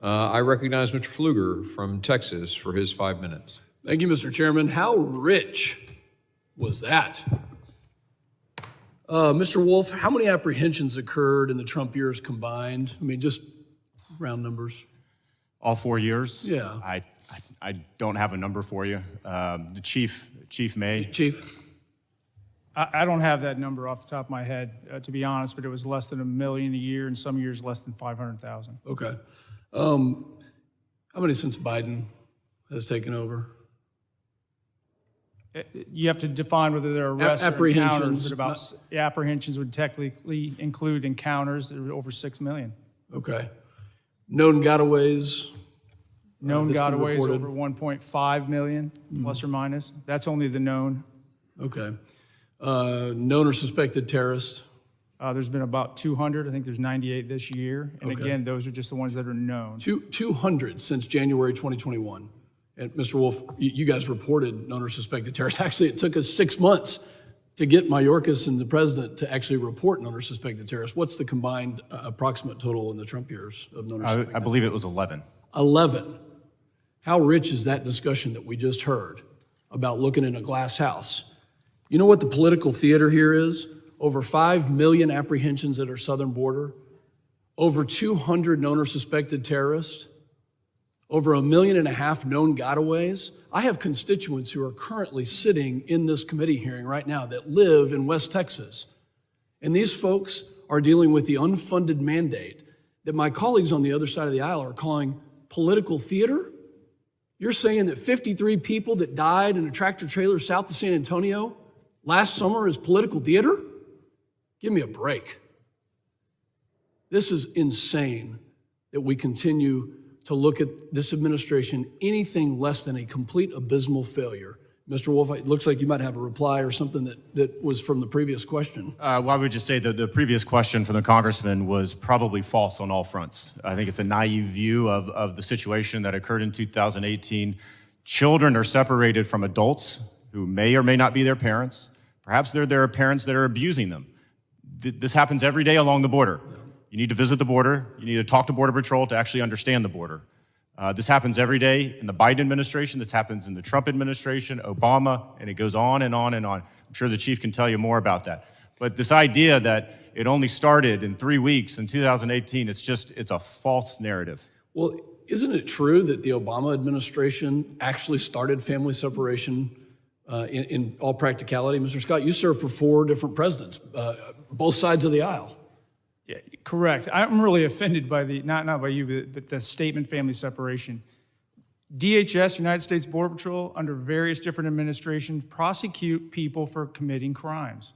I recognize Mr. Pfluger from Texas for his 5 minutes. Thank you, Mr. Chairman. How rich was that? Mr. Wolf, how many apprehensions occurred in the Trump years combined? I mean, just round numbers. All 4 years? Yeah. I don't have a number for you. The chief may. Chief? I don't have that number off the top of my head, to be honest, but it was less than $1 million a year, and some years less than 500,000. Okay. How many since Biden has taken over? You have to define whether they're arrests or encounters, but apprehensions would technically include encounters that are over 6 million. Okay. Known gotaways? Known gotaways over 1.5 million, plus or minus. That's only the known. Okay. Known or suspected terrorists? There's been about 200. I think there's 98 this year. And Okay. again, those are just the ones that are known. 200 since January 2021. And Mr. Wolf, you guys reported known or suspected terrorists. Actually, it took us 6 months to get Mayorkas and the president to actually report known or suspected terrorists. What's the combined approximate total in the Trump years of known or suspected? I believe it was 11. 11. How rich is that discussion that we just heard about looking in a glass house? You know what the political theater here is? Over 5 million apprehensions at our southern border, over 200 known or suspected terrorists, over 1.5 million known gotaways. I have constituents who are currently sitting in this committee hearing right now that live in West Texas. And these folks are dealing with the unfunded mandate that my colleagues on the other side of the aisle are calling political theater. You're saying that 53 people that died in a tractor trailer south of San Antonio last summer is political theater? Give me a break. This is insane that we continue to look at this administration anything less than a complete abysmal failure. Mr. Wolf, it looks like you might have a reply or something that was from the previous question. Well, I would just say that the previous question from the congressman was probably false on all fronts. I think it's a naive view of the situation that occurred in 2018. Children are separated from adults who may or may not be their parents. Perhaps they're their parents that are abusing them. This happens every day along the border. You need to visit the border. You need to talk to Border Patrol to actually understand the border. This happens every day in the Biden administration. This happens in the Trump administration, Obama, and it goes on and on and on. I'm sure the chief can tell you more about that. But this idea that it only started in 3 weeks in 2018, it's a false narrative. Well, isn't it true that the Obama administration actually started family separation in all practicality? Mr. Scott, you served for 4 different presidents, both sides of the aisle. Yeah, correct. I'm really offended by not by you, but the statement family separation. DHS, United States Border Patrol, under various different administrations, prosecute people for committing crimes.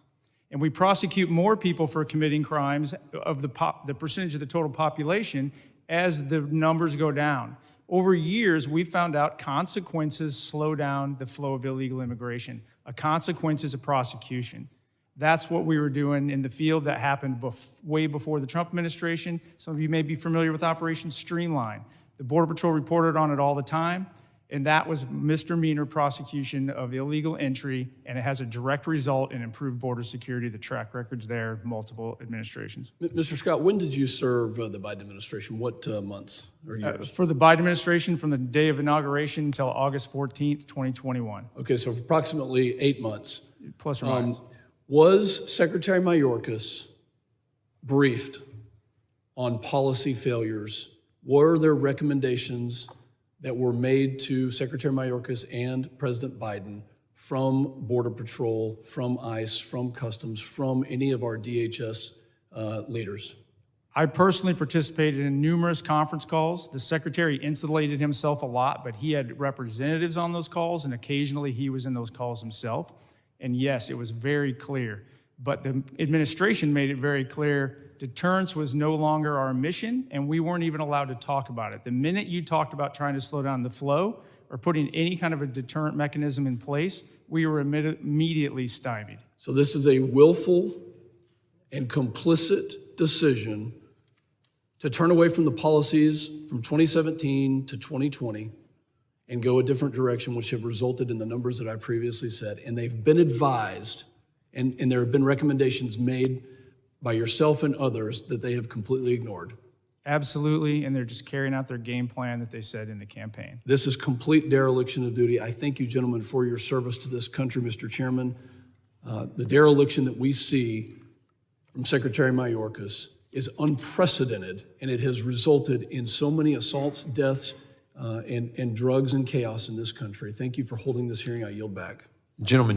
And we prosecute more people for committing crimes of the percentage of the total population as the numbers go down. Over years, we found out consequences slow down the flow of illegal immigration. A consequence is a prosecution. That's what we were doing in the field. That happened way before the Trump administration. Some of you may be familiar with Operation Streamline. The Border Patrol reported on it all the time, and that was misdemeanor prosecution of illegal entry, and it has a direct result in improved border security. The track record's there, multiple administrations. Mr. Scott, when did you serve the Biden administration? What months or years? For the Biden administration, from the day of inauguration until August 14th, 2021. Okay, so for approximately 8 months. Plus or minus. Was Secretary Mayorkas briefed on policy failures? Were there recommendations that were made to Secretary Mayorkas and President Biden from Border Patrol, from ICE, from Customs, from any of our DHS leaders? I personally participated in numerous conference calls. The Secretary insulated himself a lot, but he had representatives on those calls, and occasionally he was in those calls himself. And yes, it was very clear. But the administration made it very clear deterrence was no longer our mission, and we weren't even allowed to talk about it. The minute you talked about trying to slow down the flow or putting any kind of a deterrent mechanism in place, we were immediately stymied. So this is a willful and complicit decision to turn away from the policies from 2017 to 2020 and go a different direction, which have resulted in the numbers that I previously said. And they've been advised, and there have been recommendations made by yourself and others that they have completely ignored. Absolutely, and they're just carrying out their game plan that they said in the campaign. This is complete dereliction of duty. I thank you, gentlemen, for your service to this country, Mr. Chairman. The dereliction that we see from Secretary Mayorkas is unprecedented, and it has resulted in so many assaults, deaths, and drugs and chaos in this country. Thank you for holding this hearing. I yield back. Gentlemen.